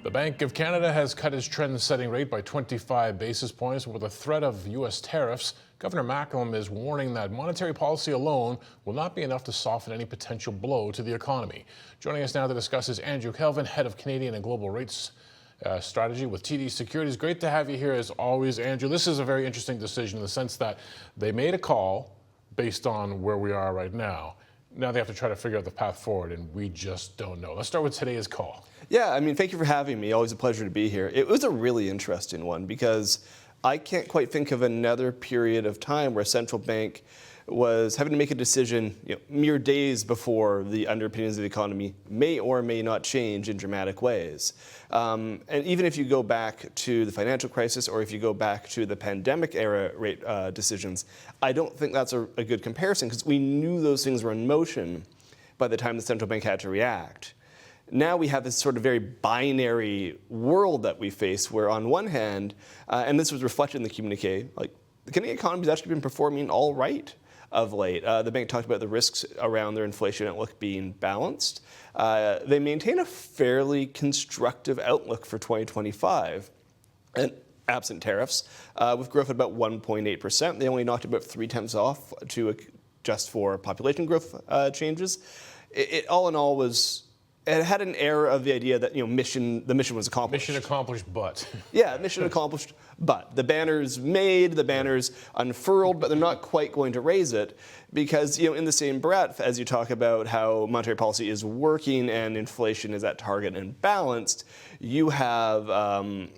The Bank of Canada has cut its trend-setting rate by 25 basis points. With the threat of U.S. tariffs, Governor Macklem is warning that monetary policy alone will not be enough to soften any potential blow to the economy. Joining us now to discuss is Andrew Kelvin, head of Canadian and Global Rates Strategy with TD Securities. Great to have you here as always, Andrew. This is a very interesting decision in the sense that they made a call based on where we are right now. Now they have to try to figure out the path forward, and we just don't know. Let's start with today's call. Yeah, I mean, thank you for having me. Always a pleasure to be here. It was a really interesting one because I can't quite think of another period of time where a central bank was having to make a decision mere days before the underpinnings of the economy may or may not change in dramatic ways. And even if you go back to the financial crisis or if you go back to the pandemic era rate decisions, I don't think that's a good comparison because we knew those things were in motion by the time the central bank had to react. Now we have this sort of very binary world that we face where on one hand, and this was reflected in the communique, like the Canadian economy has actually been performing all right of late. The bank talked about the risks around their inflation outlook being balanced. They maintain a fairly constructive outlook for 2025. And absent tariffs, with growth at about 1.8%. They only knocked about 0.3 off to adjust for population growth changes. It all in all was, it had an air of the idea that the mission was accomplished. Mission accomplished, but. Yeah, mission accomplished, but. The banner's made, the banner's unfurled, but they're not quite going to raise it because, in the same breath, as you talk about how monetary policy is working and inflation is at target and balanced, you have,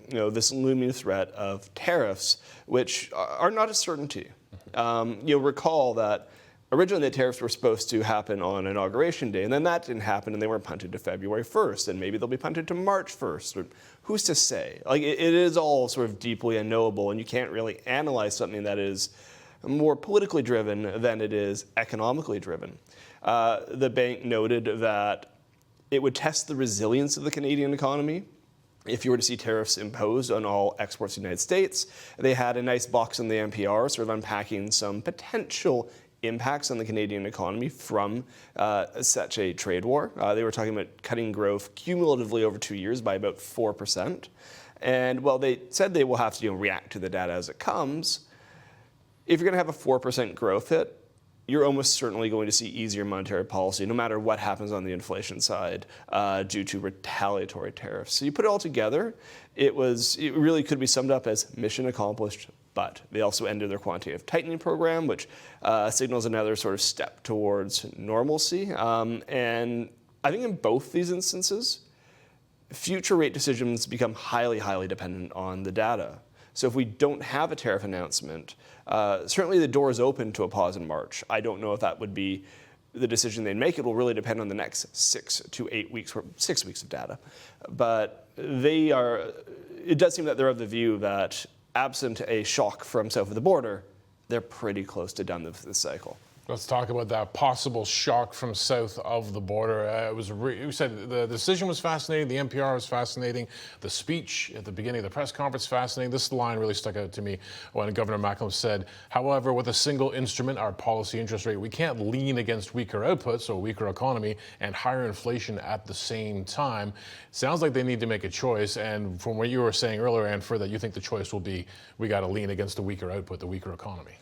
this looming threat of tariffs, which are not a certainty. You'll recall that originally, the tariffs were supposed to happen on Inauguration Day, and then that didn't happen, and they were punted to February 1st, and maybe they'll be punted to March 1st. Who's to say? Like, it is all sort of deeply unknowable, and you can't really analyze something that is more politically driven than it is economically driven. The bank noted that it would test the resilience of the Canadian economy if you were to see tariffs imposed on all exports to the United States. They had a nice box in the NPR sort of unpacking some potential impacts on the Canadian economy from such a trade war. They were talking about cutting growth cumulatively over 2 years by about 4%. And while they said they will have to react to the data as it comes, if you're going to have a 4% growth hit, you're almost certainly going to see easier monetary policy, no matter what happens on the inflation side, due to retaliatory tariffs. So you put it all together, it really could be summed up as mission accomplished, but they also ended their quantitative tightening program, which signals another sort of step towards normalcy. And I think in both these instances, future rate decisions become highly, highly dependent on the data. So if we don't have a tariff announcement, certainly the door is open to a pause in March. I don't know if that would be the decision they'd make. It will really depend on the next 6 to 8 weeks, or 6 weeks of data. But it does seem that they're of the view that absent a shock from south of the border, they're pretty close to done with this cycle. Let's talk about that possible shock from south of the border. You said the decision was fascinating, the NPR was fascinating, the speech at the beginning of the press conference fascinating. This line really stuck out to me when Governor Macklem said, however, with a single instrument, our policy interest rate, we can't lean against weaker outputs or weaker economy and higher inflation at the same time. Sounds like they need to make a choice. And from what you were saying earlier, Anne, that you think the choice will be, we got to lean against the weaker output, the weaker economy.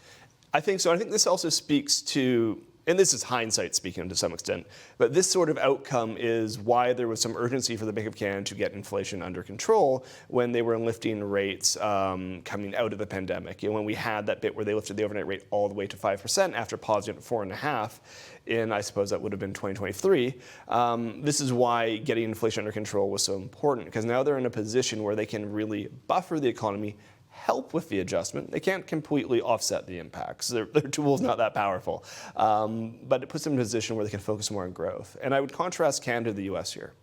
I think so. I think this also speaks to, and this is hindsight speaking to some extent, but this sort of outcome is why there was some urgency for the Bank of Canada to get inflation under control when they were lifting rates coming out of the pandemic. When we had that bit where they lifted the overnight rate all the way to 5% after pausing at 4.5% in, I suppose that would have been 2023. This is why getting inflation under control was so important, because now they're in a position where they can really buffer the economy, help with the adjustment. They can't completely offset the impacts. Their tool's not that powerful. But it puts them in a position where they can focus more on growth. And I would contrast Canada to the US here.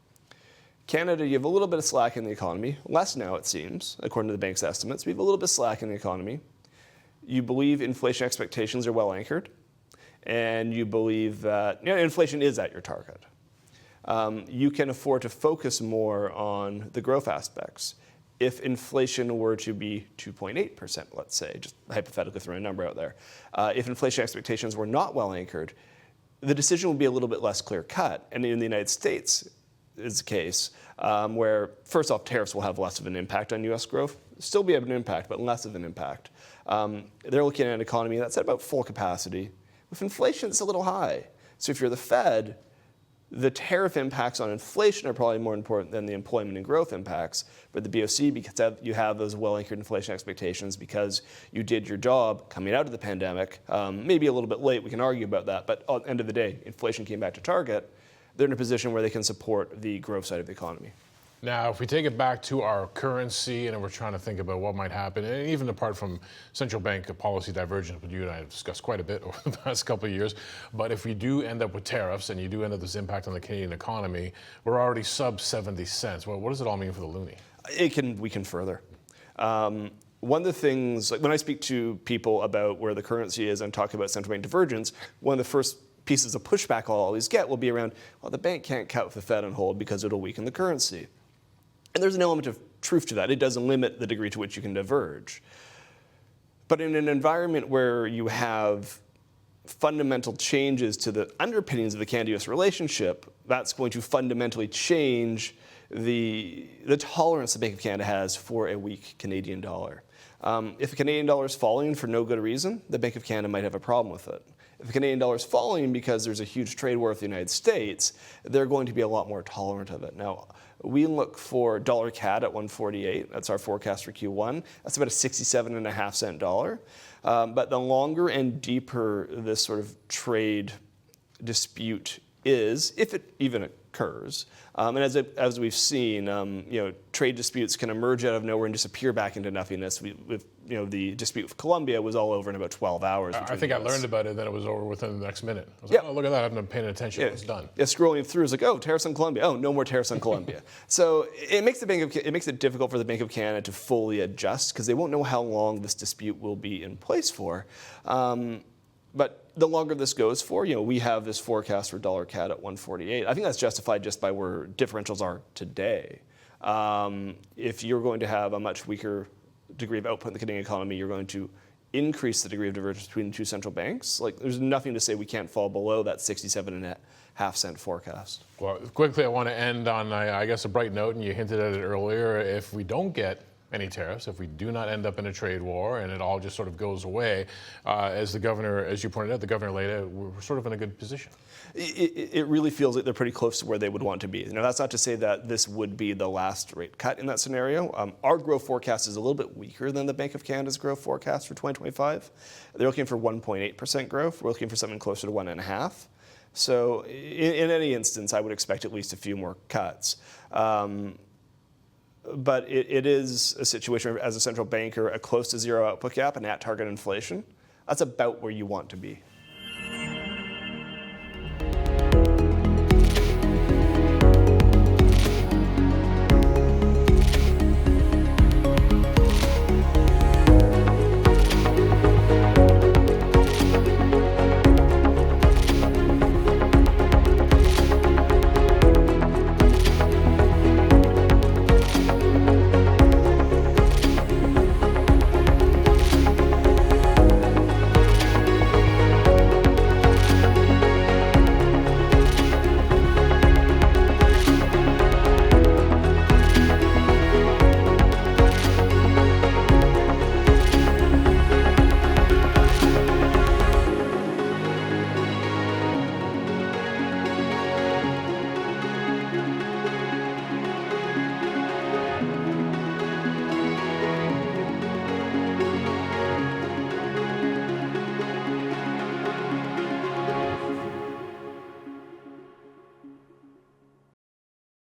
Canada, you have a little bit of slack in the economy. Less now, it seems, according to the bank's estimates. We have a little bit of slack in the economy. You believe inflation expectations are well anchored. And you believe that inflation is at your target. You can afford to focus more on the growth aspects. If inflation were to be 2.8%, let's say, just hypothetically throwing a number out there, if inflation expectations were not well anchored, the decision would be a little bit less clear cut. And in the United States, is the case, where first off, tariffs will have less of an impact on U.S. growth. Still be an impact, but less of an impact. They're looking at an economy that's at about full capacity. With inflation, it's a little high. So if you're the Fed, the tariff impacts on inflation are probably more important than the employment and growth impacts. But the BoC, because you have those well-anchored inflation expectations because you did your job coming out of the pandemic, maybe a little bit late, we can argue about that, but at the end of the day, inflation came back to target. They're in a position where they can support the growth side of the economy. Now, if we take it back to our currency and we're trying to think about what might happen, and even apart from central bank policy divergence, which you and I have discussed quite a bit over the past couple of years, but if we do end up with tariffs and you do end up with this impact on the Canadian economy, we're already sub 70 cents. Well, what does it all mean for the loonie? It can weaken further. One of the things, like when I speak to people about where the currency is and talk about central bank divergence, one of the first pieces of pushback I'll always get will be around, well, the bank can't cut with the Fed on hold because it'll weaken the currency. And there's an element of truth to that. It does limit the degree to which you can diverge. But in an environment where you have fundamental changes to the underpinnings of the Canada-US relationship, that's going to fundamentally change the tolerance the Bank of Canada has for a weak Canadian dollar. If the Canadian dollar is falling for no good reason, the Bank of Canada might have a problem with it. If the Canadian dollar is falling because there's a huge trade war with the United States, they're going to be a lot more tolerant of it. Now, we look for dollar CAD at 148. That's our forecast for Q1. That's about a 67.5 cent dollar. But the longer and deeper this sort of trade dispute is, if it even occurs, and as we've seen, trade disputes can emerge out of nowhere and disappear back into nothingness. The dispute with Colombia was all over in about 12 hours. I think I learned about it, then it was over within the next minute. I was like, oh, look at that, I haven't been paying attention, it's done. Yeah, scrolling through is like, oh, tariffs on Colombia. Oh, no more tariffs on Colombia. So it makes it difficult for the Bank of Canada to fully adjust because they won't know how long this dispute will be in place for. But the longer this goes for, we have this forecast for dollar CAD at 148. I think that's justified just by where differentials are today. If you're going to have a much weaker degree of output in the Canadian economy, you're going to increase the degree of divergence between the two central banks. Like, there's nothing to say we can't fall below that 67.5 cent forecast. Well, quickly, I want to end on, I guess, a bright note, and you hinted at it earlier. If we don't get any tariffs, if we do not end up in a trade war and it all just sort of goes away, as you pointed out, the governor laid out, we're sort of in a good position. It really feels like they're pretty close to where they would want to be. Now, that's not to say that this would be the last rate cut in that scenario. Our growth forecast is a little bit weaker than the Bank of Canada's growth forecast for 2025. They're looking for 1.8% growth. We're looking for something closer to 1.5%. So in any instance, I would expect at least a few more cuts. But it is a situation where, as a central banker, a close to zero output gap and at target inflation, that's about where you want to be.